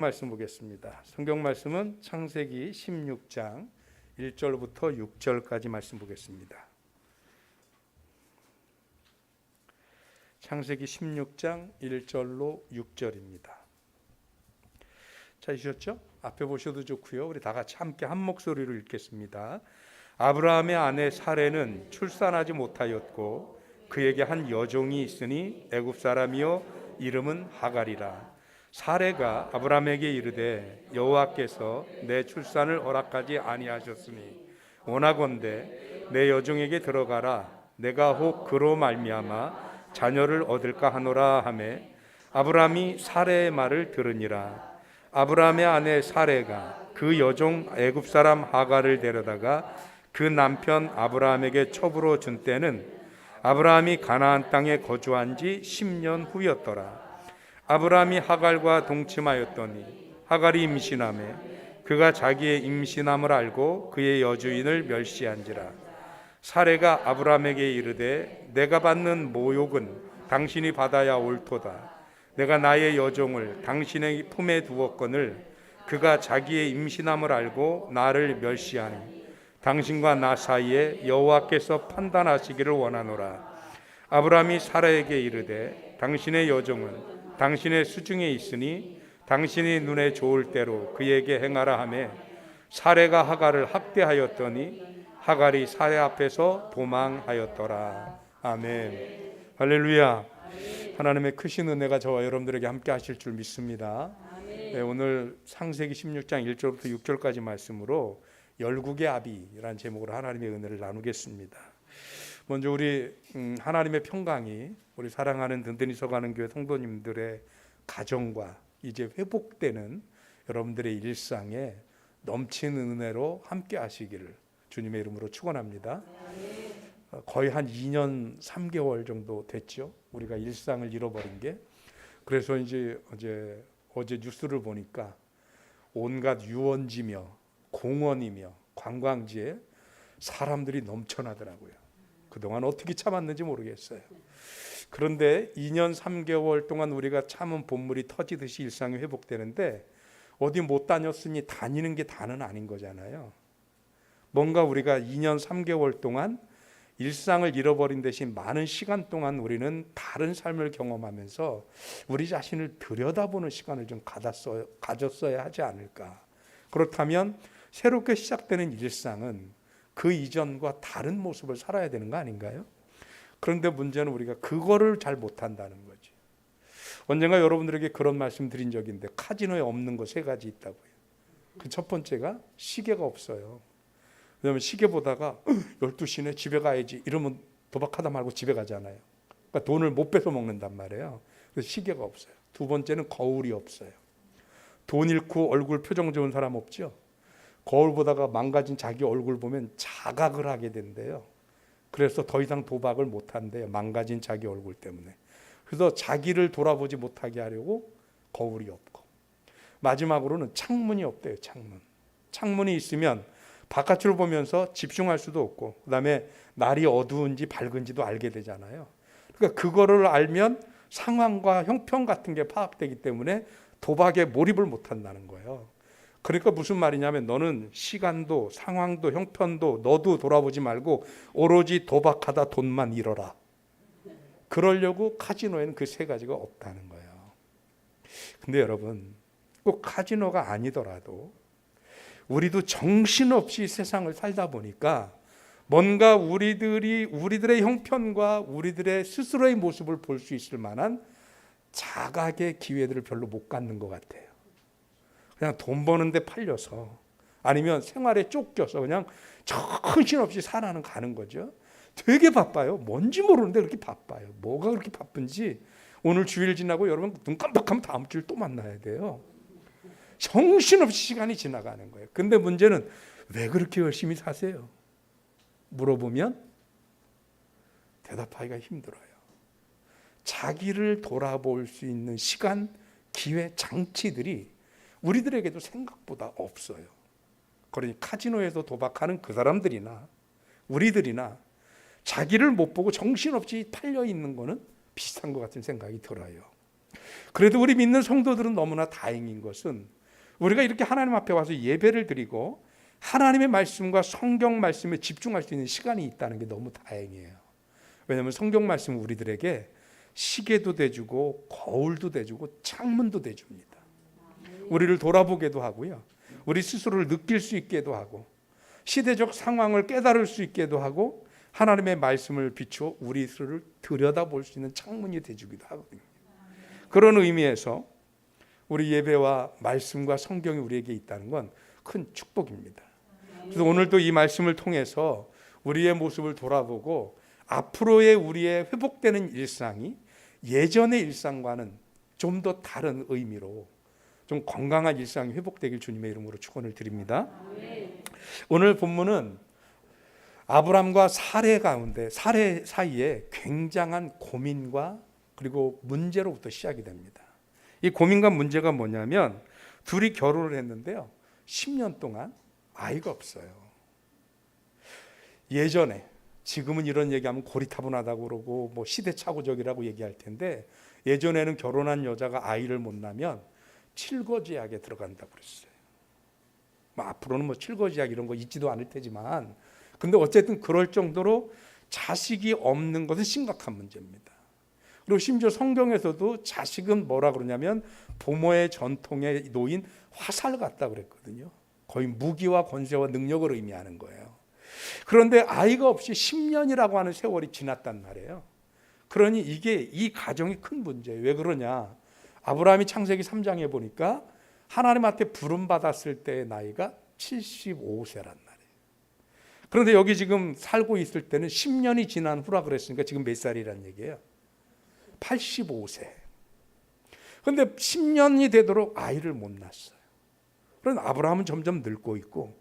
말씀 보겠습니다. 성경 말씀은 창세기 16장 1절부터 6절까지 말씀 보겠습니다. 창세기 16장 1절로 6절입니다. 찾으셨죠? 앞에 보셔도 좋고요. 우리 다 같이 함께 한 목소리로 읽겠습니다. 아브라함의 아내 사레는 출산하지 못하였고 그에게 한 여종이 있으니 애굽 사람이요 이름은 하갈이라. 사레가 아브라함에게 이르되 여호와께서 내 출산을 허락하지 아니하셨으니 원하건대 내 여종에게 들어가라. 내가 혹 그로 말미암아 자녀를 얻을까 하노라 하매 아브라함이 사레의 말을 들으니라. 아브라함의 아내 사레가 그 여종 애굽 사람 하갈을 데려다가 그 남편 아브라함에게 첩으로 준 때는 아브라함이 가나안 땅에 거주한 지 10년 후였더라. 아브라함이 하갈과 동침하였더니 하갈이 임신하매 그가 자기의 임신함을 알고 그의 여주인을 멸시한지라. 사레가 아브라함에게 이르되 내가 받는 모욕은 당신이 받아야 옳도다. 내가 나의 여종을 당신의 품에 두었거늘 그가 자기의 임신함을 알고 나를 멸시하니 당신과 나 사이에 여호와께서 판단하시기를 원하노라. 아브라함이 사라에게 이르되 당신의 여종은 당신의 수중에 있으니 당신이 눈에 좋을 대로 그에게 행하라 하매 사레가 하갈을 학대하였더니 하갈이 사레 앞에서 도망하였더라. 아멘. 할렐루야. 하나님의 크신 은혜가 저와 여러분들에게 함께 하실 줄 믿습니다. 네, 오늘 창세기 16장 1절부터 6절까지 말씀으로 열국의 아비라는 제목으로 하나님의 은혜를 나누겠습니다. 먼저 우리 하나님의 평강이 우리 사랑하는 든든히 서가는 교회 성도님들의 가정과 이제 회복되는 여러분들의 일상에 넘치는 은혜로 함께 하시기를 주님의 이름으로 축원합니다. 거의 한 2년 3개월 정도 됐죠. 우리가 일상을 잃어버린 게. 그래서 이제 어제 뉴스를 보니까 온갖 유원지며 공원이며 관광지에 사람들이 넘쳐나더라고요. 그동안 어떻게 참았는지 모르겠어요. 그런데 2년 3개월 동안 우리가 참은 본물이 터지듯이 일상이 회복되는데 어디 못 다녔으니 다니는 게 다는 아닌 거잖아요. 뭔가 우리가 2년 3개월 동안 일상을 잃어버린 대신 많은 시간 동안 우리는 다른 삶을 경험하면서 우리 자신을 들여다보는 시간을 좀 가졌어야 하지 않을까. 그렇다면 새롭게 시작되는 일상은 그 이전과 다른 모습을 살아야 되는 거 아닌가요? 그런데 문제는 우리가 그거를 잘 못한다는 거지. 언젠가 여러분들에게 그런 말씀 드린 적이 있는데 카지노에 없는 거 3가지 있다고요. 그 첫 번째가 시계가 없어요. 왜냐하면 시계 보다가 12시네 집에 가야지 이러면 도박하다 말고 집에 가잖아요. 그러니까 돈을 못 뺏어 먹는단 말이에요. 그래서 시계가 없어요. 두 번째는 거울이 없어요. 돈 잃고 얼굴 표정 좋은 사람 없죠? 거울 보다가 망가진 자기 얼굴 보면 자각을 하게 된대요. 그래서 더 이상 도박을 못 한대요. 망가진 자기 얼굴 때문에. 그래서 자기를 돌아보지 못하게 하려고 거울이 없고. 마지막으로는 창문이 없대요. 창문이 있으면 바깥을 보면서 집중할 수도 없고 그다음에 날이 어두운지 밝은지도 알게 되잖아요. 그러니까 그거를 알면 상황과 형편 같은 게 파악되기 때문에 도박에 몰입을 못 한다는 거예요. 그러니까 무슨 말이냐면 너는 시간도 상황도 형편도 너도 돌아보지 말고 오로지 도박하다 돈만 잃어라. 그러려고 카지노에는 그 3가지가 없다는 거예요. 근데 여러분 꼭 카지노가 아니더라도 우리도 정신없이 세상을 살다 보니까 뭔가 우리들의 형편과 우리들의 스스로의 모습을 볼 수 있을 만한 자각의 기회들을 별로 못 갖는 것 같아요. 그냥 돈 버는데 팔려서 아니면 생활에 쫓겨서 그냥 정신없이 살아는 가는 거죠. 되게 바빠요. 뭔지 모르는데 그렇게 바빠요. 뭐가 그렇게 바쁜지 오늘 주일 지나고 여러분 눈 깜빡하면 다음 주일 또 만나야 돼요. 정신없이 시간이 지나가는 거예요. 근데 문제는 왜 그렇게 열심히 사세요? 물어보면 대답하기가 힘들어요. 자기를 돌아볼 수 있는 시간, 기회, 장치들이 우리들에게도 생각보다 없어요. 그러니 카지노에서 도박하는 그 사람들이나 우리들이나 자기를 못 보고 정신없이 팔려 있는 거는 비슷한 것 같은 생각이 들어요. 그래도 우리 믿는 성도들은 너무나 다행인 것은 우리가 이렇게 하나님 앞에 와서 예배를 드리고 하나님의 말씀과 성경 말씀에 집중할 수 있는 시간이 있다는 게 너무 다행이에요. 왜냐하면 성경 말씀은 우리들에게 시계도 돼주고 거울도 돼주고 창문도 돼줍니다. 우리를 돌아보게도 하고요, 우리 스스로를 느낄 수 있게도 하고 시대적 상황을 깨달을 수 있게도 하고 하나님의 말씀을 비추어 우리 스스로를 들여다볼 수 있는 창문이 돼주기도 하거든요. 그런 의미에서 우리 예배와 말씀과 성경이 우리에게 있다는 건 큰 축복입니다. 그래서 오늘도 이 말씀을 통해서 우리의 모습을 돌아보고 앞으로의 우리의 회복되는 일상이 예전의 일상과는 좀 더 다른 의미로 좀 건강한 일상이 회복되길 주님의 이름으로 축원을 드립니다. 오늘 본문은 아브람과 사례 가운데, 사례 사이에 굉장한 고민과 그리고 문제로부터 시작이 됩니다. 이 고민과 문제가 뭐냐면 둘이 결혼을 했는데요, 10년 동안 아이가 없어요. 예전에, 지금은 이런 얘기하면 고리타분하다고 그러고 뭐 시대착오적이라고 얘기할 텐데, 예전에는 결혼한 여자가 아이를 못 낳으면 칠거지약에 들어간다고 그랬어요. 뭐 앞으로는 뭐 칠거지약 이런 거 있지도 않을 테지만, 근데 어쨌든 그럴 정도로 자식이 없는 것은 심각한 문제입니다. 그리고 심지어 성경에서도 자식은 뭐라 그러냐면 부모의 전통에 놓인 화살 같다 그랬거든요. 거의 무기와 권세와 능력을 의미하는 거예요. 그런데 아이가 없이 10년이라고 하는 세월이 지났단 말이에요. 그러니 이게 이 가정이 큰 문제예요. 왜 그러냐? 아브라함이 창세기 3장에 보니까 하나님한테 부름 받았을 때의 나이가 75세란 말이에요. 그런데 여기 지금 살고 있을 때는 10년이 지난 후라 그랬으니까 지금 몇 살이란 얘기예요? 85세. 그런데 10년이 되도록 아이를 못 낳았어요. 그런데 아브라함은 점점 늙고 있고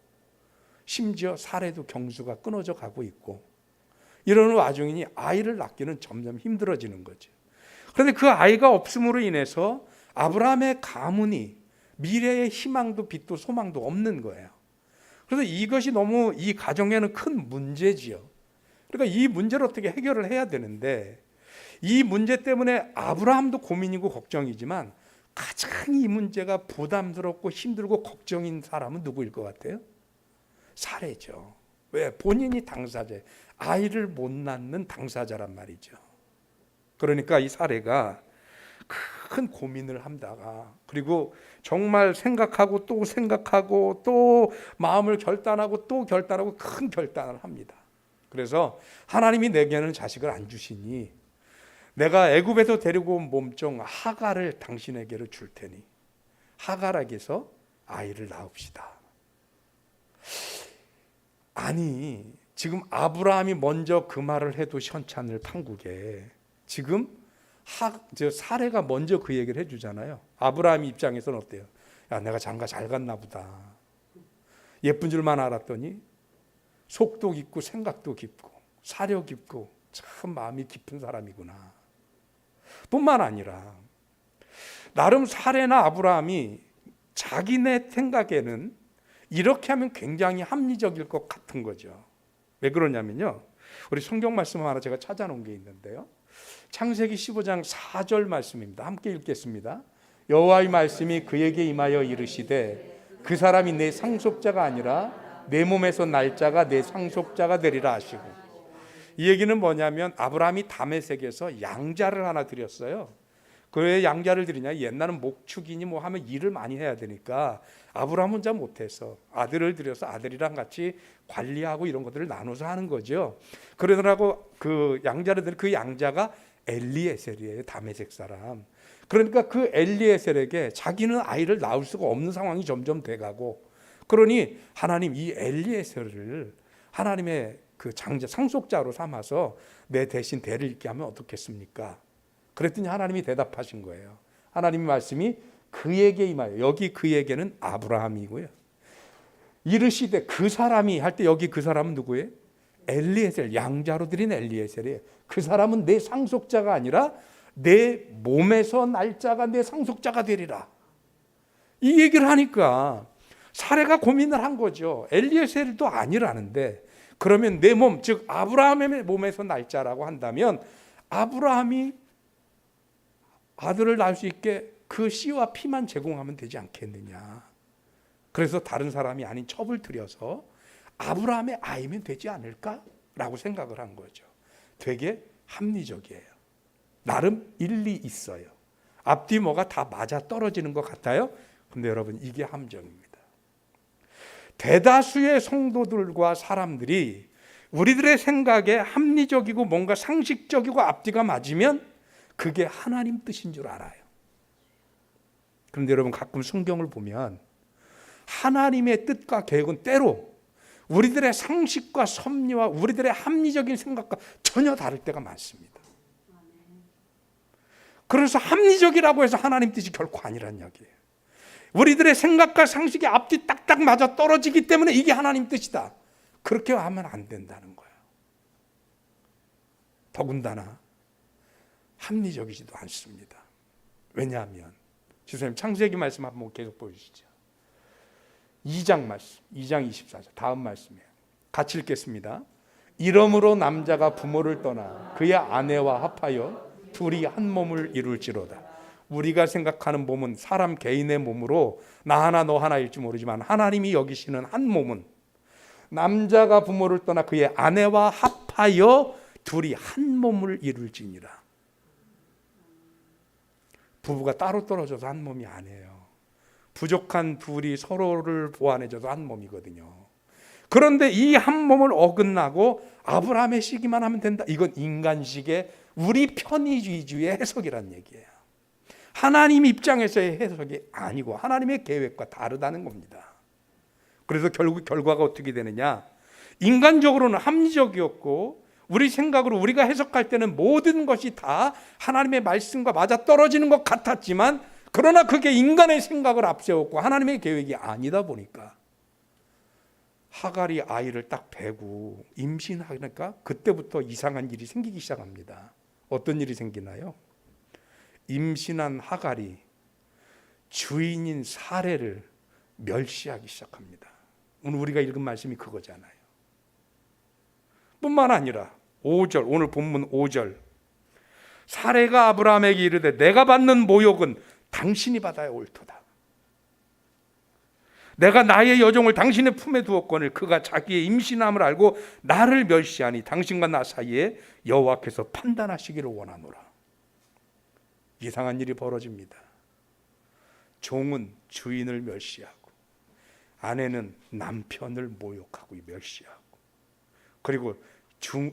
심지어 사례도 경수가 끊어져 가고 있고 이러는 와중이니 아이를 낳기는 점점 힘들어지는 거죠. 그런데 그 아이가 없음으로 인해서 아브라함의 가문이 미래의 희망도 빛도 소망도 없는 거예요. 그래서 이것이 너무 이 가정에는 큰 문제지요. 그러니까 이 문제를 어떻게 해결을 해야 되는데, 이 문제 때문에 아브라함도 고민이고 걱정이지만 가장 이 문제가 부담스럽고 힘들고 걱정인 사람은 누구일 것 같아요? 사례죠. 왜? 본인이 당사자, 아이를 못 낳는 당사자란 말이죠. 그러니까 이 사례가 큰 고민을 한다가, 그리고 정말 생각하고 또 마음을 결단하고 또 결단하고 큰 결단을 합니다. 그래서 하나님이 내게는 자식을 안 주시니 내가 애굽에서 데리고 온 몸종 하갈을 당신에게로 줄 테니 하갈에게서 아이를 낳읍시다. 아니, 지금 아브라함이 먼저 그 말을 해도 현찬을 판국에 지금 사례가 먼저 그 얘기를 해주잖아요. 아브라함 입장에서는 어때요? 야, 내가 장가 잘 갔나 보다. 예쁜 줄만 알았더니 속도 깊고 생각도 깊고 사려 깊고 참 마음이 깊은 사람이구나. 뿐만 아니라 나름 사례나 아브라함이 자기네 생각에는 이렇게 하면 굉장히 합리적일 것 같은 거죠. 왜 그러냐면요, 우리 성경 말씀 하나 제가 찾아놓은 게 있는데요, 창세기 15장 4절 말씀입니다. 함께 읽겠습니다. 여호와의 말씀이 그에게 임하여 이르시되 그 사람이 내 상속자가 아니라 내 몸에서 날 자가 내 상속자가 되리라 하시고. 이 얘기는 뭐냐면 아브라함이 다메섹에서 양자를 하나 드렸어요. 그 양자를 드리냐, 옛날은 목축이니 뭐 하면 일을 많이 해야 되니까 아브라함 혼자 못해서 아들을 들여서 아들이랑 같이 관리하고 이런 것들을 나눠서 하는 거죠. 그러더라고 그 양자를 드린 그 양자가 엘리에셀이에요. 다메섹 사람. 그러니까 그 엘리에셀에게 자기는 아이를 낳을 수가 없는 상황이 점점 돼가고, 그러니 하나님 이 엘리에셀을 하나님의 그 장자 상속자로 삼아서 내 대신 대를 잇게 하면 어떻겠습니까? 그랬더니 하나님이 대답하신 거예요. 하나님의 말씀이 그에게 임하여, 여기 그에게는 아브라함이고요. 이르시되 그 사람이 할 때 여기 그 사람은 누구예요? 엘리에셀, 양자로 드린 엘리에셀이에요. 그 사람은 내 상속자가 아니라 내 몸에서 날 자가 내 상속자가 되리라. 이 얘기를 하니까 사례가 고민을 한 거죠. 엘리에셀도 아니라는데, 그러면 내 몸, 즉 아브라함의 몸에서 날 자라고 한다면 아브라함이 아들을 낳을 수 있게 그 씨와 피만 제공하면 되지 않겠느냐. 그래서 다른 사람이 아닌 첩을 들여서 아브라함의 아이면 되지 않을까라고 생각을 한 거죠. 되게 합리적이에요. 나름 일리 있어요. 앞뒤 뭐가 다 맞아 떨어지는 것 같아요. 근데 여러분, 이게 함정입니다. 대다수의 성도들과 사람들이 우리들의 생각에 합리적이고 뭔가 상식적이고 앞뒤가 맞으면 그게 하나님 뜻인 줄 알아요. 그런데 여러분, 가끔 성경을 보면 하나님의 뜻과 계획은 때로 우리들의 상식과 섭리와 우리들의 합리적인 생각과 전혀 다를 때가 많습니다. 그래서 합리적이라고 해서 하나님 뜻이 결코 아니란 이야기예요. 우리들의 생각과 상식이 앞뒤 딱딱 맞아 떨어지기 때문에 이게 하나님 뜻이다. 그렇게 하면 안 된다는 거예요. 더군다나 합리적이지도 않습니다. 왜냐하면 지수님 창세기 말씀 한번 계속 보여주시죠. 2장 말씀, 2장 24절 다음 말씀이에요. 같이 읽겠습니다. 이러므로 남자가 부모를 떠나 그의 아내와 합하여 둘이 한 몸을 이룰지로다. 우리가 생각하는 몸은 사람 개인의 몸으로 나 하나 너 하나일지 모르지만 하나님이 여기시는 한 몸은 남자가 부모를 떠나 그의 아내와 합하여 둘이 한 몸을 이룰지니라. 부부가 따로 떨어져서 한 몸이 아니에요. 부족한 둘이 서로를 보완해줘서 한 몸이거든요. 그런데 이 한 몸을 어긋나고 아브라함의 시기만 하면 된다. 이건 인간식의 우리 편의주의 해석이란 얘기예요. 하나님 입장에서의 해석이 아니고 하나님의 계획과 다르다는 겁니다. 그래서 결국 결과가 어떻게 되느냐? 인간적으로는 합리적이었고 우리 생각으로 우리가 해석할 때는 모든 것이 다 하나님의 말씀과 맞아떨어지는 것 같았지만 그러나 그게 인간의 생각을 앞세웠고 하나님의 계획이 아니다 보니까 하갈이 아이를 딱 베고 임신하니까 그때부터 이상한 일이 생기기 시작합니다. 어떤 일이 생기나요? 임신한 하갈이 주인인 사레를 멸시하기 시작합니다. 오늘 우리가 읽은 말씀이 그거잖아요. 뿐만 아니라 5절, 오늘 본문 5절, 사레가 아브라함에게 이르되 내가 받는 모욕은 당신이 받아야 옳도다. 내가 나의 여종을 당신의 품에 두었거늘 그가 자기의 임신함을 알고 나를 멸시하니 당신과 나 사이에 여호와께서 판단하시기를 원하노라. 이상한 일이 벌어집니다. 종은 주인을 멸시하고 아내는 남편을 모욕하고 멸시하고 그리고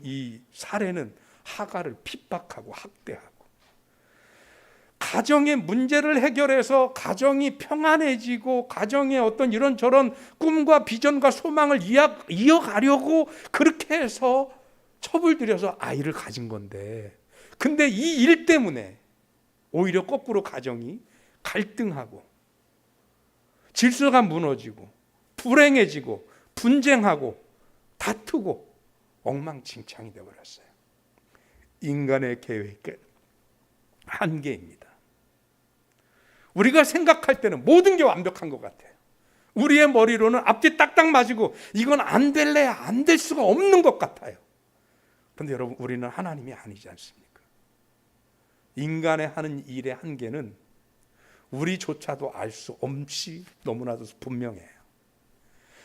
이 사례는 하갈을 핍박하고 학대하고 가정의 문제를 해결해서 가정이 평안해지고 가정의 어떤 이런저런 꿈과 비전과 소망을 이어가려고 그렇게 해서 첩을 들여서 아이를 가진 건데 근데 이 일 때문에 오히려 거꾸로 가정이 갈등하고 질서가 무너지고 불행해지고 분쟁하고 다투고 엉망진창이 되어버렸어요. 인간의 계획의 한계입니다. 우리가 생각할 때는 모든 게 완벽한 것 같아요. 우리의 머리로는 앞뒤 딱딱 맞고 이건 안 될래야 안 될 수가 없는 것 같아요. 그런데 여러분 우리는 하나님이 아니지 않습니까? 인간의 하는 일의 한계는 우리조차도 알 수 없이 너무나도 분명해요.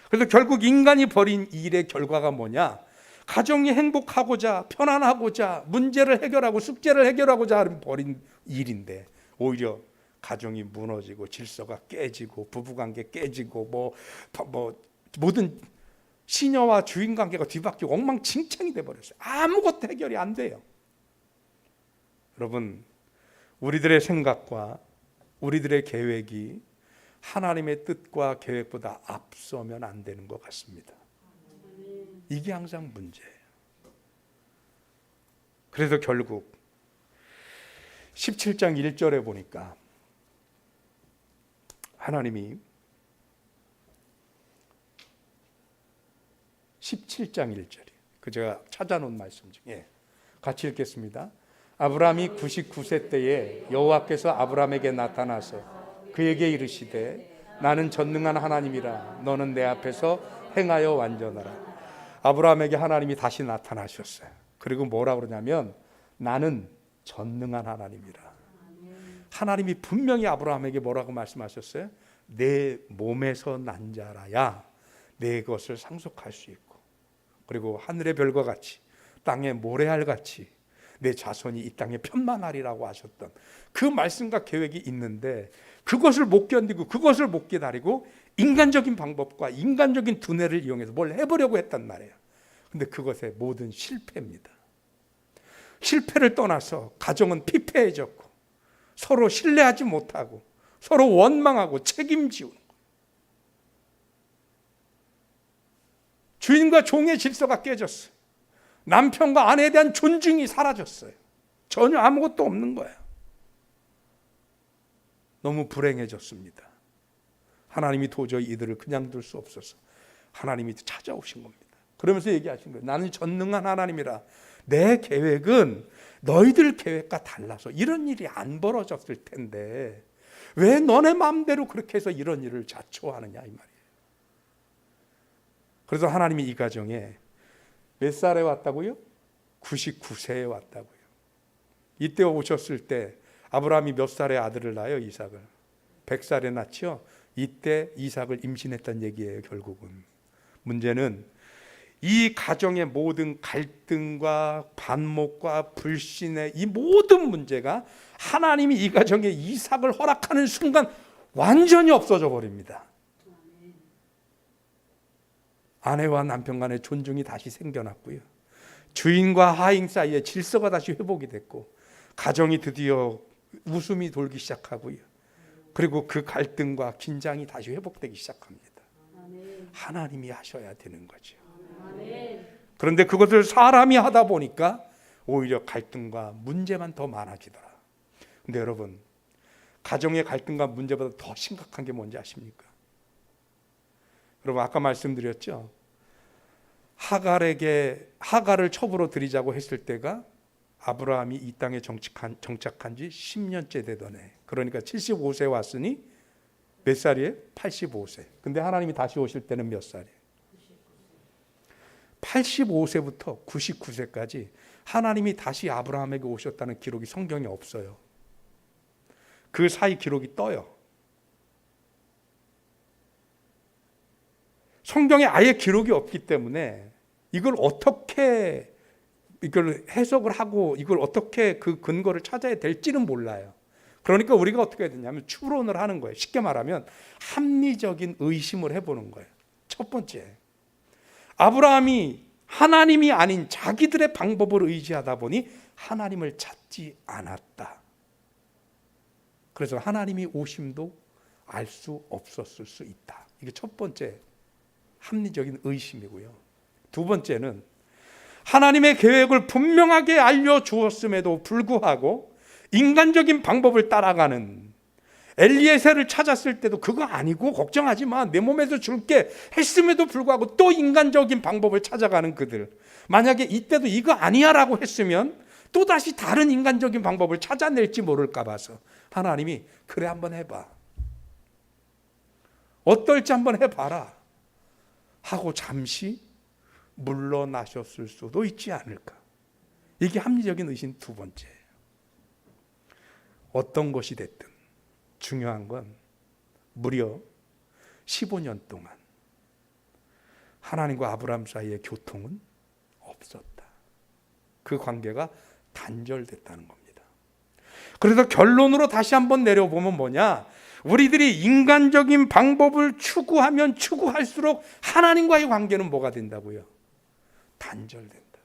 그래서 결국 인간이 벌인 일의 결과가 뭐냐? 가정이 행복하고자 편안하고자 문제를 해결하고 숙제를 해결하고자 벌인 일인데 오히려 가정이 무너지고 질서가 깨지고 부부관계 깨지고 모든 시녀와 주인 관계가 뒤바뀌고 엉망진창이 돼버렸어요. 아무것도 해결이 안 돼요. 여러분 우리들의 생각과 우리들의 계획이 하나님의 뜻과 계획보다 앞서면 안 되는 것 같습니다. 이게 항상 문제예요. 그래서 결국 17장 1절에 보니까 하나님이 17장 1절이 그 제가 찾아놓은 말씀 중에 같이 읽겠습니다. 아브라함이 99세 때에 여호와께서 아브라함에게 나타나서 그에게 이르시되 나는 전능한 하나님이라 너는 내 앞에서 행하여 완전하라. 아브라함에게 하나님이 다시 나타나셨어요. 그리고 뭐라 그러냐면 나는 전능한 하나님이라. 하나님이 분명히 아브라함에게 뭐라고 말씀하셨어요? 내 몸에서 난 자라야 내 것을 상속할 수 있고, 그리고 하늘의 별과 같이 땅의 모래알 같이 내 자손이 이 땅에 편만하리라고 하셨던 그 말씀과 계획이 있는데, 그것을 못 견디고 그것을 못 기다리고 인간적인 방법과 인간적인 두뇌를 이용해서 뭘 해보려고 했단 말이에요. 근데 그것의 모든 실패입니다. 실패를 떠나서 가정은 피폐해졌고 서로 신뢰하지 못하고 서로 원망하고 책임지우는 거예요. 주인과 종의 질서가 깨졌어요. 남편과 아내에 대한 존중이 사라졌어요. 전혀 아무것도 없는 거예요. 너무 불행해졌습니다. 하나님이 도저히 이들을 그냥 둘 수 없어서 하나님이 찾아오신 겁니다. 그러면서 얘기하신 거예요. 나는 전능한 하나님이라 내 계획은 너희들 계획과 달라서 이런 일이 안 벌어졌을 텐데 왜 너네 마음대로 그렇게 해서 이런 일을 자초하느냐 이 말이에요. 그래서 하나님이 이 가정에 몇 살에 왔다고요? 99세에 왔다고요. 이때 오셨을 때 아브라함이 몇 살에 아들을 낳아요? 이삭을. 100살에 낳죠. 이때 이삭을 임신했다는 얘기예요. 결국은 문제는 이 가정의 모든 갈등과 반목과 불신의 이 모든 문제가 하나님이 이 가정에 이삭을 허락하는 순간 완전히 없어져 버립니다. 아내와 남편 간의 존중이 다시 생겨났고요. 주인과 하인 사이의 질서가 다시 회복이 됐고 가정이 드디어 웃음이 돌기 시작하고요. 그리고 그 갈등과 긴장이 다시 회복되기 시작합니다. 하나님이 하셔야 되는 거죠. 그런데 그것을 사람이 하다 보니까 오히려 갈등과 문제만 더 많아지더라. 근데 여러분, 가정의 갈등과 문제보다 더 심각한 게 뭔지 아십니까? 여러분, 아까 말씀드렸죠. 하갈을 첩으로 들이자고 했을 때가 아브라함이 이 땅에 정착한 지 10년째 되던 해. 그러니까 75세 왔으니 몇 살이에요? 85세. 근데 하나님이 다시 오실 때는 몇 살이에요? 85세부터 99세까지 하나님이 다시 아브라함에게 오셨다는 기록이 성경에 없어요. 그 사이 기록이 떠요. 성경에 아예 기록이 없기 때문에 이걸 어떻게 이걸 해석을 하고 이걸 어떻게 그 근거를 찾아야 될지는 몰라요. 그러니까 우리가 어떻게 해야 되냐면 추론을 하는 거예요. 쉽게 말하면 합리적인 의심을 해보는 거예요. 첫 번째, 아브라함이 하나님이 아닌 자기들의 방법을 의지하다 보니 하나님을 찾지 않았다. 그래서 하나님이 오심도 알 수 없었을 수 있다. 이게 첫 번째 합리적인 의심이고요. 두 번째는 하나님의 계획을 분명하게 알려주었음에도 불구하고 인간적인 방법을 따라가는 엘리에셀을 찾았을 때도 그거 아니고 걱정하지 마, 내 몸에서 줄게 했음에도 불구하고 또 인간적인 방법을 찾아가는 그들. 만약에 이때도 이거 아니야 라고 했으면 또다시 다른 인간적인 방법을 찾아낼지 모를까 봐서 하나님이 그래 한번 해봐, 어떨지 한번 해봐라 하고 잠시 물러나셨을 수도 있지 않을까. 이게 합리적인 의심 두 번째예요. 어떤 것이 됐든 중요한 건 무려 15년 동안 하나님과 아브라함 사이의 교통은 없었다. 그 관계가 단절됐다는 겁니다. 그래서 결론으로 다시 한번 내려보면 뭐냐? 우리들이 인간적인 방법을 추구하면 추구할수록 하나님과의 관계는 뭐가 된다고요? 단절된다.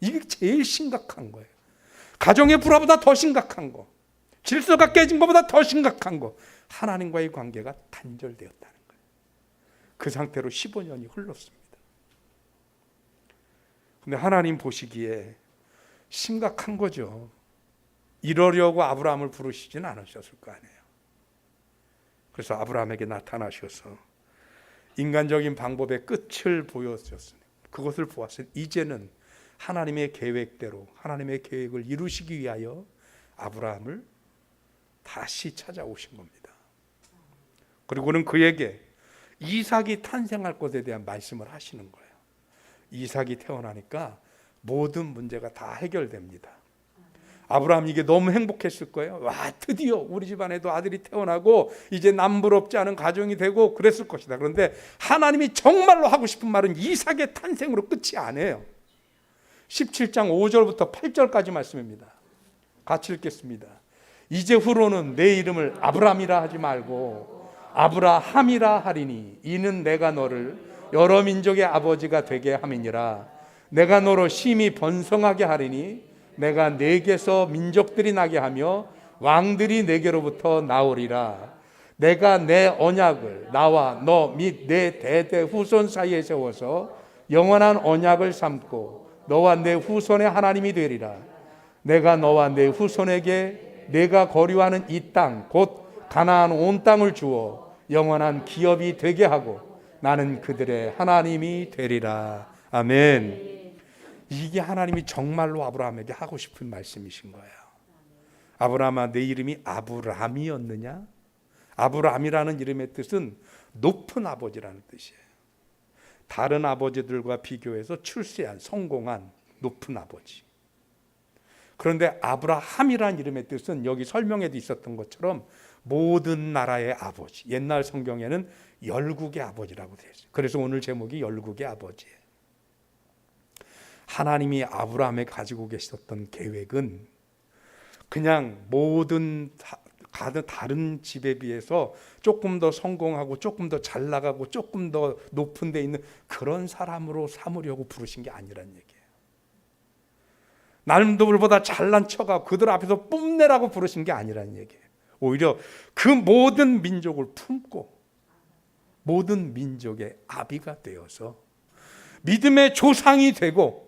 이게 제일 심각한 거예요. 가정의 불화보다 더 심각한 거, 질서가 깨진 것보다 더 심각한 거, 하나님과의 관계가 단절되었다는 거예요. 그 상태로 15년이 흘렀습니다. 근데 하나님 보시기에 심각한 거죠. 이러려고 아브라함을 부르시진 않으셨을 거 아니에요. 그래서 아브라함에게 나타나셔서 인간적인 방법의 끝을 보여주셨으니 그것을 보았으니 이제는 하나님의 계획대로 하나님의 계획을 이루시기 위하여 아브라함을 다시 찾아오신 겁니다. 그리고는 그에게 이삭이 탄생할 것에 대한 말씀을 하시는 거예요. 이삭이 태어나니까 모든 문제가 다 해결됩니다. 아브라함 이게 너무 행복했을 거예요. 와, 드디어 우리 집안에도 아들이 태어나고 이제 남부럽지 않은 가정이 되고 그랬을 것이다. 그런데 하나님이 정말로 하고 싶은 말은 이삭의 탄생으로 끝이 아니에요. 17장 5절부터 8절까지 말씀입니다. 같이 읽겠습니다. 이제후로는 내 이름을 아브람이라 하지 말고 아브라함이라 하리니 이는 내가 너를 여러 민족의 아버지가 되게 함이니라. 내가 너로 심히 번성하게 하리니 내가 내게서 민족들이 나게 하며 왕들이 내게로부터 나오리라. 내가 내 언약을 나와 너 및 내 대대 후손 사이에 세워서 영원한 언약을 삼고 너와 내 후손의 하나님이 되리라. 내가 너와 내 후손에게 내가 거류하는 이 땅 곧 가나안 온 땅을 주어 영원한 기업이 되게 하고 나는 그들의 하나님이 되리라. 아멘. 이게 하나님이 정말로 아브라함에게 하고 싶은 말씀이신 거예요. 아브라함아, 내 이름이 아브람이었느냐? 아브람이라는 이름의 뜻은 높은 아버지라는 뜻이에요. 다른 아버지들과 비교해서 출세한, 성공한 높은 아버지. 그런데 아브라함이라는 이름의 뜻은 여기 설명에도 있었던 것처럼 모든 나라의 아버지. 옛날 성경에는 열국의 아버지라고 되어 있어요. 그래서 오늘 제목이 열국의 아버지예요. 하나님이 아브라함에 가지고 계셨던 계획은 그냥 모든 다른 집에 비해서 조금 더 성공하고 조금 더 잘 나가고 조금 더 높은 데 있는 그런 사람으로 삼으려고 부르신 게 아니란 얘기예요. 남들보다 잘난 척하고 그들 앞에서 뽐내라고 부르신 게 아니란 얘기예요. 오히려 그 모든 민족을 품고 모든 민족의 아비가 되어서 믿음의 조상이 되고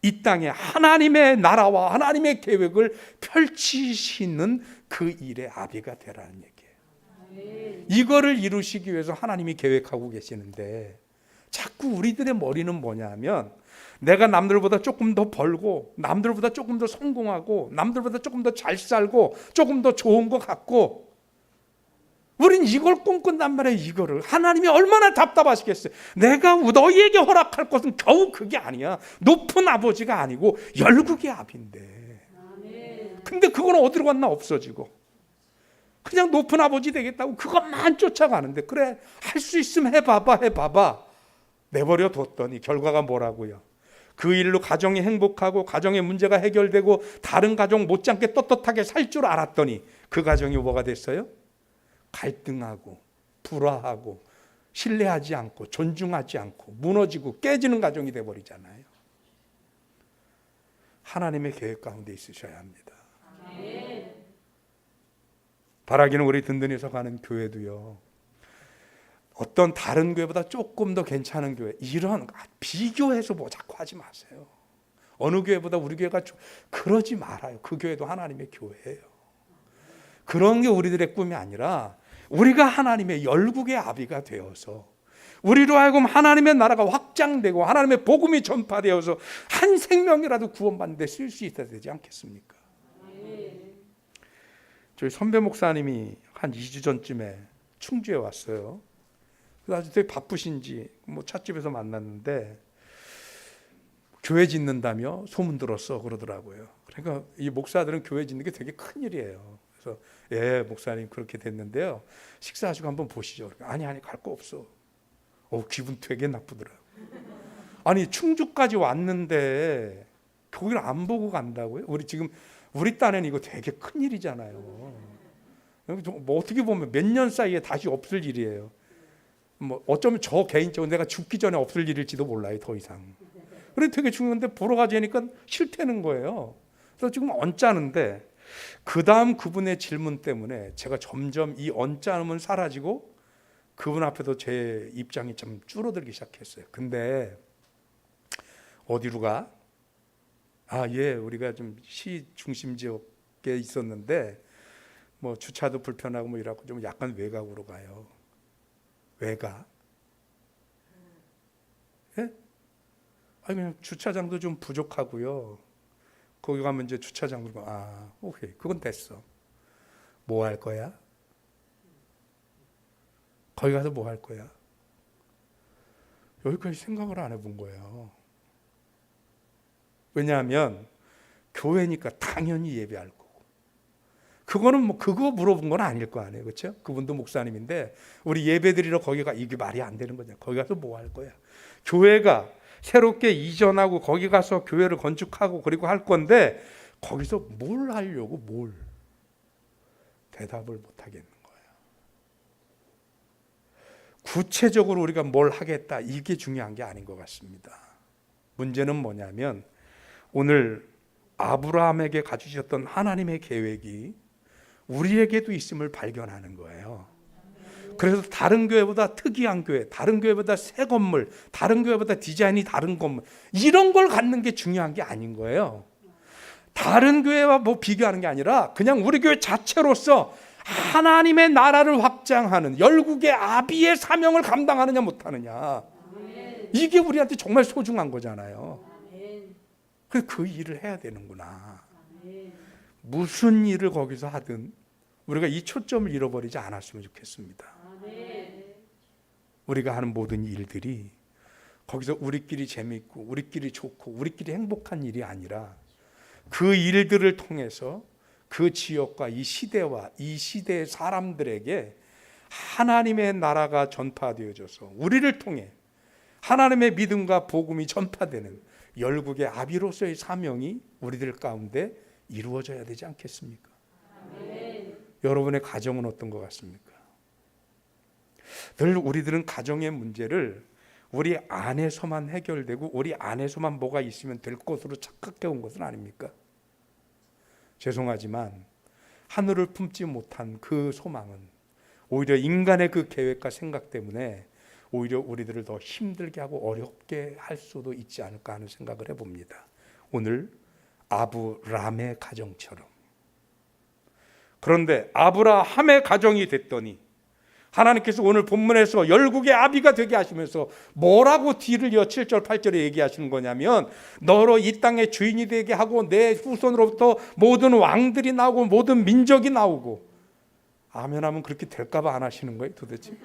이 땅에 하나님의 나라와 하나님의 계획을 펼치시는 그 일의 아비가 되라는 얘기예요. 이거를 이루시기 위해서 하나님이 계획하고 계시는데 자꾸 우리들의 머리는 뭐냐 하면 내가 남들보다 조금 더 벌고 남들보다 조금 더 성공하고 남들보다 조금 더 잘 살고 조금 더 좋은 것 같고 우린 이걸 꿈꾼단 말이에요. 이거를 하나님이 얼마나 답답하시겠어요. 내가 너희에게 허락할 것은 겨우 그게 아니야. 높은 아버지가 아니고 열국의 아비인데 근데 그건 어디로 갔나 없어지고 그냥 높은 아버지 되겠다고 그것만 쫓아가는데 그래 할 수 있으면 해봐봐 내버려 뒀더니 결과가 뭐라고요. 그 일로 가정이 행복하고 가정의 문제가 해결되고 다른 가정 못지않게 떳떳하게 살 줄 알았더니 그 가정이 뭐가 됐어요? 갈등하고 불화하고 신뢰하지 않고 존중하지 않고 무너지고 깨지는 가정이 되어버리잖아요. 하나님의 계획 가운데 있으셔야 합니다. 바라기는 우리 든든히서 가는 교회도요. 어떤 다른 교회보다 조금 더 괜찮은 교회 이런 비교해서 뭐 자꾸 하지 마세요. 어느 교회보다 우리 교회가 그러지 말아요. 그 교회도 하나님의 교회예요. 그런 게 우리들의 꿈이 아니라 우리가 하나님의 열국의 아비가 되어서 우리로 하여금 하나님의 나라가 확장되고 하나님의 복음이 전파되어서 한 생명이라도 구원받는 데 쓸 수 있어야 되지 않겠습니까? 저희 선배 목사님이 한 2주 전쯤에 충주에 왔어요. 그래서 되게 바쁘신지 뭐 찻집에서 만났는데 교회 짓는다며 소문 들었어 그러더라고요. 그러니까 이 목사들은 교회 짓는 게 되게 큰 일이에요. 그래서 예 목사님 그렇게 됐는데요. 식사하시고 한번 보시죠. 아니 갈 거 없어. 기분 되게 나쁘더라고요. 아니 충주까지 왔는데 거기를 안 보고 간다고요? 우리 딴에는 이거 되게 큰 일이잖아요. 뭐 어떻게 보면 몇 년 사이에 다시 없을 일이에요. 뭐 어쩌면 저 개인적으로 내가 죽기 전에 없을 일일지도 몰라요. 더 이상. 그래 되게 중요한데 보러 가자니까 싫다는 거예요. 그래서 지금 언짢은데 그 다음 그분의 질문 때문에 제가 점점 이 언짢음은 사라지고 그분 앞에도 제 입장이 좀 줄어들기 시작했어요. 근데 어디로 가? 예, 우리가 좀 시 중심 지역에 있었는데 뭐 주차도 불편하고 뭐 이라고 좀 약간 외곽으로 가요. 외곽? 예? 그냥 주차장도 좀 부족하고요. 거기 가면 이제 주차장으로 오케이, 그건 됐어. 뭐 할 거야? 거기 가서 뭐 할 거야? 여기까지 생각을 안 해본 거예요. 왜냐하면 교회니까 당연히 예배할 거고. 그거는 뭐 그거 물어본 건 아닐 거 아니에요, 그렇죠? 그분도 목사님인데 우리 예배드리러 거기가 이게 말이 안 되는 거냐? 거기 가서 뭐 할 거야? 교회가 새롭게 이전하고 거기 가서 교회를 건축하고 그리고 할 건데 거기서 뭘 하려고 뭘 대답을 못 하겠는 거예요. 구체적으로 우리가 뭘 하겠다 이게 중요한 게 아닌 것 같습니다. 문제는 뭐냐면 오늘 아브라함에게 가주셨던 하나님의 계획이 우리에게도 있음을 발견하는 거예요. 그래서 다른 교회보다 특이한 교회, 다른 교회보다 새 건물, 다른 교회보다 디자인이 다른 건물 이런 걸 갖는 게 중요한 게 아닌 거예요. 다른 교회와 뭐 비교하는 게 아니라 그냥 우리 교회 자체로서 하나님의 나라를 확장하는 열국의 아비의 사명을 감당하느냐 못하느냐 이게 우리한테 정말 소중한 거잖아요. 그래서 그 일을 해야 되는구나. 무슨 일을 거기서 하든 우리가 이 초점을 잃어버리지 않았으면 좋겠습니다. 우리가 하는 모든 일들이 거기서 우리끼리 재미있고 우리끼리 좋고 우리끼리 행복한 일이 아니라 그 일들을 통해서 그 지역과 이 시대와 이 시대의 사람들에게 하나님의 나라가 전파되어져서 우리를 통해 하나님의 믿음과 복음이 전파되는 열국의 아비로서의 사명이 우리들 가운데 이루어져야 되지 않겠습니까? 아멘. 여러분의 가정은 어떤 것 같습니까? 늘 우리들은 가정의 문제를 우리 안에서만 해결되고 우리 안에서만 뭐가 있으면 될 것으로 착각해 온 것은 아닙니까? 죄송하지만 하늘을 품지 못한 그 소망은 오히려 인간의 그 계획과 생각 때문에 오히려 우리들을 더 힘들게 하고 어렵게 할 수도 있지 않을까 하는 생각을 해봅니다. 오늘 아브라함의 가정처럼. 그런데 아브라함의 가정이 됐더니 하나님께서 오늘 본문에서 열국의 아비가 되게 하시면서 뭐라고 뒤를 이어 7절 8절에 얘기하시는 거냐면 너로 이 땅의 주인이 되게 하고 내 후손으로부터 모든 왕들이 나오고 모든 민족이 나오고 아멘 하면 그렇게 될까 봐 안 하시는 거예요 도대체?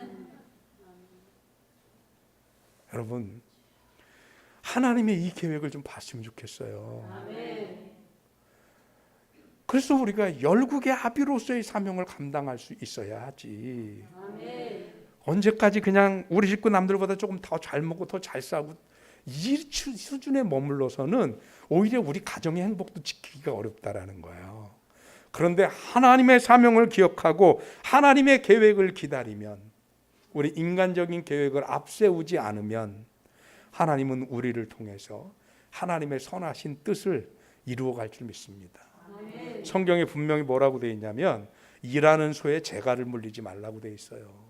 여러분 하나님의 이 계획을 좀 봤으면 좋겠어요. 아멘. 그래서 우리가 열국의 아비로서의 사명을 감당할 수 있어야 하지. 아멘. 언제까지 그냥 우리 식구 남들보다 조금 더 잘 먹고 더 잘 싸고 이 수준에 머물러서는 오히려 우리 가정의 행복도 지키기가 어렵다라는 거예요. 그런데 하나님의 사명을 기억하고 하나님의 계획을 기다리면 우리 인간적인 계획을 앞세우지 않으면 하나님은 우리를 통해서 하나님의 선하신 뜻을 이루어갈 줄 믿습니다. 아멘. 성경에 분명히 뭐라고 되어 있냐면 일하는 소에 재갈을 물리지 말라고 되어 있어요.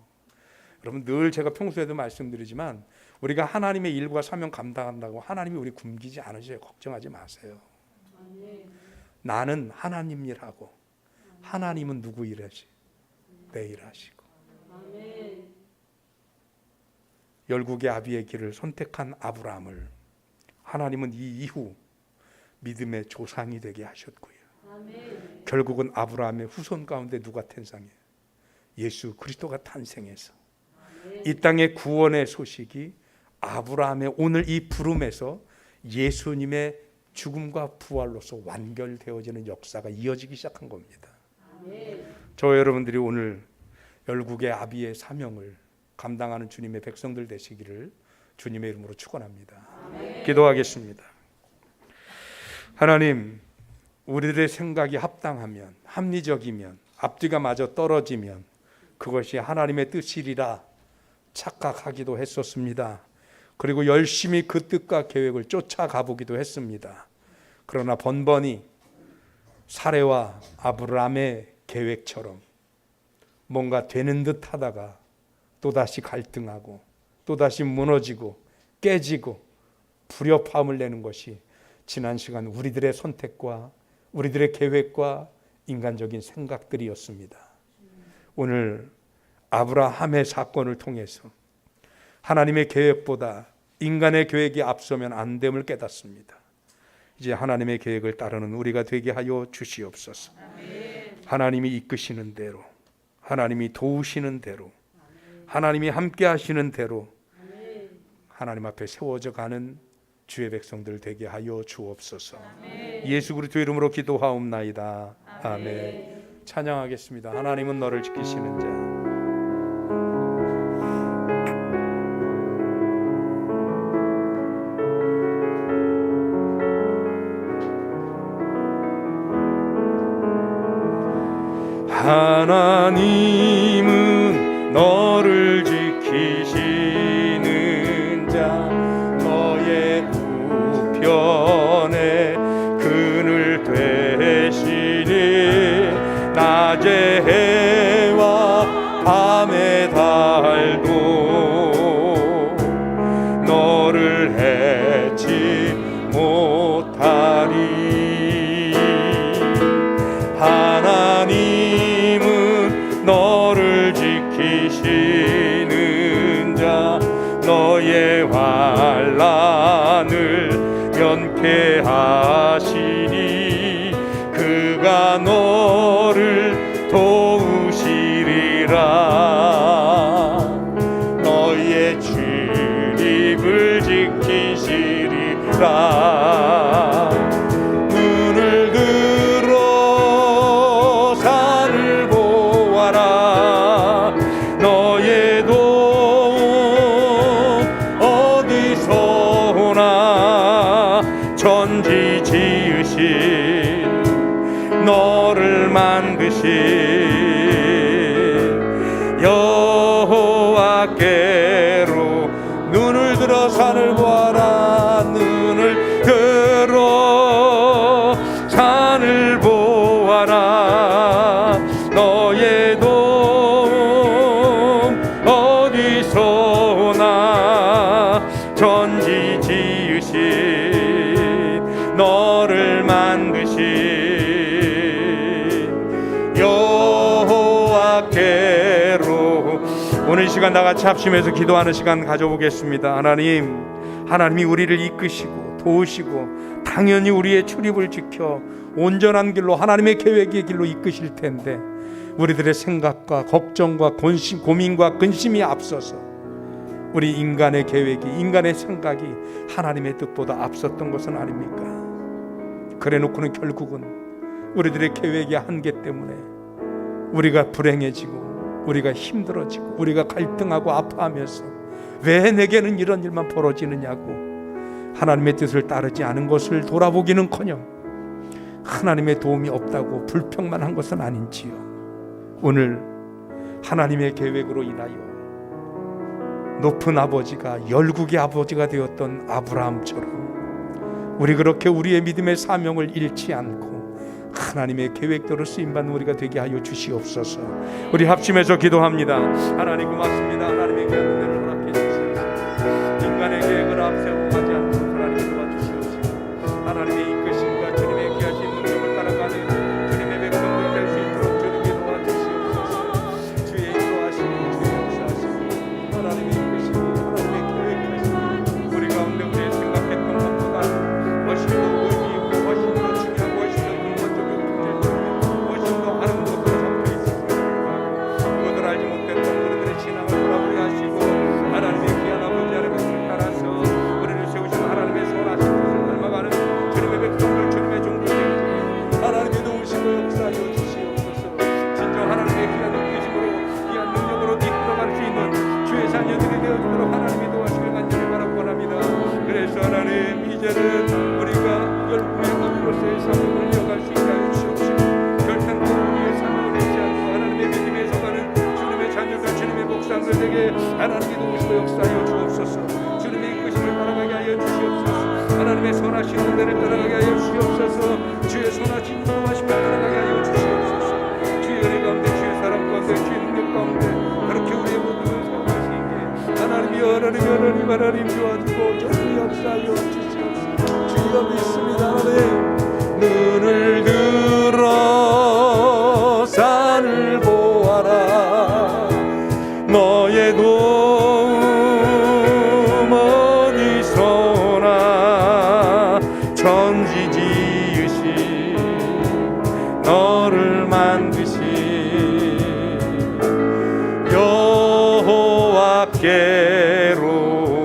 여러분 늘 제가 평소에도 말씀드리지만 우리가 하나님의 일과 사명 감당한다고 하나님이 우리 굶기지 않으셔요. 걱정하지 마세요. 아멘. 나는 하나님 일하고 하나님은 누구 일하시? 내 일하시고. 아멘. 열국의 아비의 길을 선택한 아브라함을 하나님은 이 이후 믿음의 조상이 되게 하셨고요. 아멘. 결국은 아브라함의 후손 가운데 누가 탄생해요? 예수 그리스도가 탄생해서 아멘. 이 땅의 구원의 소식이 아브라함의 오늘 이 부름에서 예수님의 죽음과 부활로서 완결되어지는 역사가 이어지기 시작한 겁니다. 아멘. 저 여러분들이 오늘 열국의 아비의 사명을 감당하는 주님의 백성들 되시기를 주님의 이름으로 축원합니다. 아멘. 기도하겠습니다. 하나님, 우리들의 생각이 합당하면, 합리적이면, 앞뒤가 맞아 떨어지면 그것이 하나님의 뜻이리라 착각하기도 했었습니다. 그리고 열심히 그 뜻과 계획을 쫓아가 보기도 했습니다. 그러나 번번이 사레와 아브라함의 계획처럼 뭔가 되는 듯 하다가 또다시 갈등하고 또다시 무너지고 깨지고 불협화음을 내는 것이 지난 시간 우리들의 선택과 우리들의 계획과 인간적인 생각들이었습니다. 오늘 아브라함의 사건을 통해서 하나님의 계획보다 인간의 계획이 앞서면 안 됨을 깨닫습니다. 이제 하나님의 계획을 따르는 우리가 되게 하여 주시옵소서. 하나님이 이끄시는 대로, 하나님이 도우시는 대로, 하나님이 함께 하시는 대로 하나님 앞에 세워져 가는 주의 백성들 되게 하여 주옵소서. 예수 그리스도 이름으로 기도하옵나이다. 아멘. 찬양하겠습니다. 하나님은 너를 지키시는 자. 하나님은 너를 지키시는 자. 너의 우편에 그늘 되시니 낮에 해와 밤에 달도 너를 해치 못하리. 하나님은 너를 지키시는 자. 너의 환난을 면케하시니 그가 너를 도우시리라. 너의 출입을 지키시리라. 눈을 들어 산을 보아라. 너의 도움 어디서 오나. 천지 지으신 너를 만드신 여호와께로 눈을 들어 산을 보아라. 눈을 들어 산을 보아라. 너의 도움 어디서 오나. 천지 지으신 너를 만드신 여호와께로. 오늘 이 시간 다같이 합심해서 기도하는 시간 가져보겠습니다. 하나님이 우리를 이끄시고 도우시고 당연히 우리의 출입을 지켜 온전한 길로 하나님의 계획의 길로 이끄실 텐데 우리들의 생각과 걱정과 고민과 근심이 앞서서 우리 인간의 계획이, 인간의 생각이 하나님의 뜻보다 앞섰던 것은 아닙니까? 그래 놓고는 결국은 우리들의 계획의 한계 때문에 우리가 불행해지고 우리가 힘들어지고 우리가 갈등하고 아파하면서 왜 내게는 이런 일만 벌어지느냐고 하나님의 뜻을 따르지 않은 것을 돌아보기는커녕 하나님의 도움이 없다고 불평만 한 것은 아닌지요. 오늘 하나님의 계획으로 인하여 높은 아버지가 열국의 아버지가 되었던 아브라함처럼 우리 그렇게 우리의 믿음의 사명을 잃지 않고 하나님의 계획대로 쓰임받는 우리가 되게 하여 주시옵소서. 우리 합심해서 기도합니다. 하나님 고맙습니다. 하나님의 귀한 은혜를 허락해 주시옵소서. 인간의 계획을 앞세우고 가지 않도록 하나님 도와주시옵소서. 하나님의 이끄심과 주님의 귀하신 능력을 따라가는 주님의 백성들 될 수 있도록 주님이 도와주시옵소서. 주의 인도하심이, 주의 역사하심이, 하나님의 이끄심이, 하나님의 계획하심이 우리 가운데 우리의 생각했던 것보다 훨씬 더 의미 있고 훨씬 더 중요하고 훨씬 더 근본적이고 훨씬 더 아름답고 잡혀 있습니다. 그것을 알지 못했던 우리들의 신앙을 돌아보게 하시고 하나님의 귀한 아버지 하나님을 따라서 우리를 세우신 하나님의 선하신 뜻을 닮아가는 주님의 백성들, 주님의 종들에게 하나님의 도우시고 역사하여 주시옵소서. 진정 하나님의 귀한 이끄심으로 귀한 능력으로 이끌어갈 수 있는 주의 자녀들이 되어주도록 하나님이 도와주길 간절히 바라고 원합니다. 그래서 하나님 이제는 우리가 열국의 아버지로서의 사명을 이어갈 수 있게 하여 주시옵시고 결단코 우리의 사명을 잊지 않고 하나님의 믿음에 서가는 주님의 자녀들, 주님의 목사들에게 하나님이 도우시고 역사하여 주옵소서. 주님의 이끄심을 따라가게 하여 주시옵소서. 하나님의 선하신 은혜를 따라가게 하여 주시옵소서. 주의 선하신 인도하심을 따라가게 하여 주시옵소서. 주의 은혜 가운데, 주의 사랑 가운데, 주의 능력 가운데 그렇게 우리의 모든 삶을 살게 하나님 도와주고 저희 역사하여 주시옵소서. 주여 믿습니다. 하나님 눈을 들어 산을 보아라. 너의 도움 어디서 오나. 천지 지으신 너를 만드신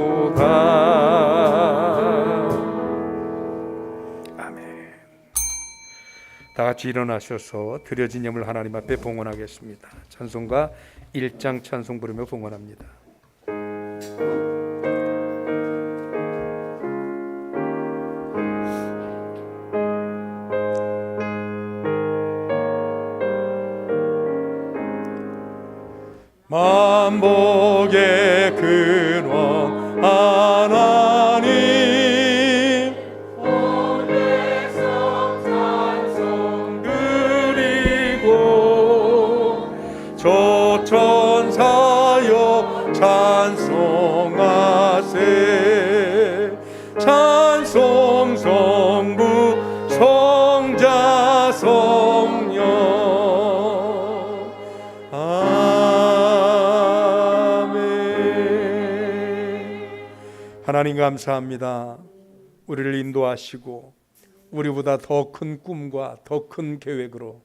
여호와께로다. 다 같이 일어나셔서 드려진 예물 하나님 앞에 봉헌하겠습니다. 찬송가 1장 찬송 부르며 봉헌합니다. 만복의 근원 하나님, 온 백성 찬송 드리고 조천사여 찬송하세. 찬송 성부 성자 성령. 하나님 감사합니다. 우리를 인도하시고 우리보다 더 큰 꿈과 더 큰 계획으로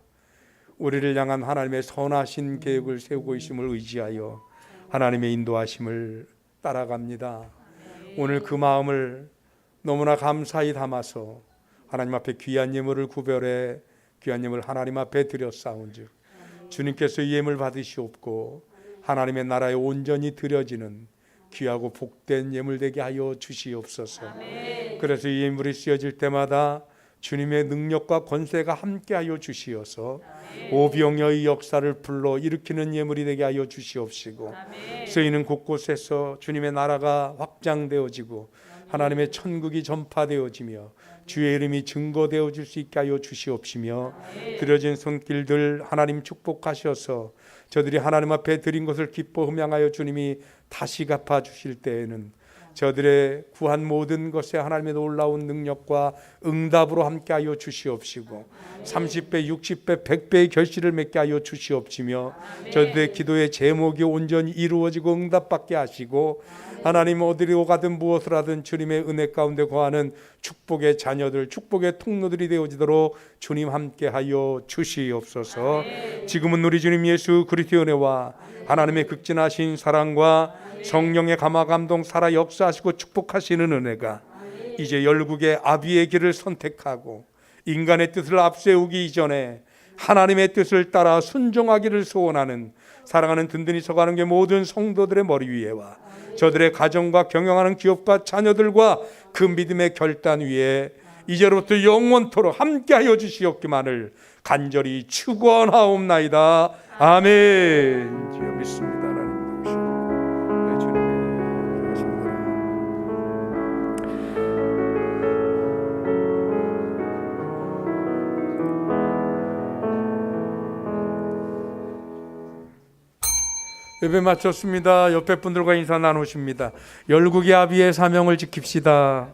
우리를 향한 하나님의 선하신 계획을 세우고 있음을 의지하여 하나님의 인도하심을 따라갑니다. 오늘 그 마음을 너무나 감사히 담아서 하나님 앞에 귀한 예물을 구별해 귀한 예물 하나님 앞에 드렸사온즉 주님께서 이 예물 받으시옵고 하나님의 나라에 온전히 드려지는 귀하고 복된 예물 되게 하여 주시옵소서. 아멘. 그래서 이 예물이 쓰여질 때마다 주님의 능력과 권세가 함께하여 주시어서 오병여의 역사를 불러 일으키는 예물이 되게 하여 주시옵시고, 아멘. 쓰이는 곳곳에서 주님의 나라가 확장되어지고 하나님의 천국이 전파되어지며 주의 이름이 증거되어질 수 있게 하여 주시옵시며, 드려진 손길들 하나님 축복하셔서 저들이 하나님 앞에 드린 것을 기뻐 흠양하여 주님이 다시 갚아주실 때에는 저들의 구한 모든 것에 하나님의 놀라운 능력과 응답으로 함께하여 주시옵시고 30배, 60배, 100배의 결실을 맺게 하여 주시옵시며 저들의 기도의 제목이 온전히 이루어지고 응답받게 하시고 하나님 어디로 가든 무엇을 하든 주님의 은혜 가운데 거하는 축복의 자녀들, 축복의 통로들이 되어지도록 주님 함께하여 주시옵소서. 지금은 우리 주님 예수 그리스도의 은혜와 하나님의 극진하신 사랑과 성령의 감화 감동 살아 역사하시고 축복하시는 은혜가 이제 열국의 아비의 길을 선택하고 인간의 뜻을 앞세우기 이전에 하나님의 뜻을 따라 순종하기를 소원하는 사랑하는 든든히 서가는 게 모든 성도들의 머리 위에와 저들의 가정과 경영하는 기업과 자녀들과 그 믿음의 결단 위에 이제로부터 영원토록 함께하여 주시옵기만을 간절히 축원하옵나이다. 아멘. 주여 믿습니다. 하나님 도우시고 내 주님의 하십니다. 예배 마쳤습니다. 옆에 분들과 인사 나누십니다. 열국의 아비의 사명을 지킵시다.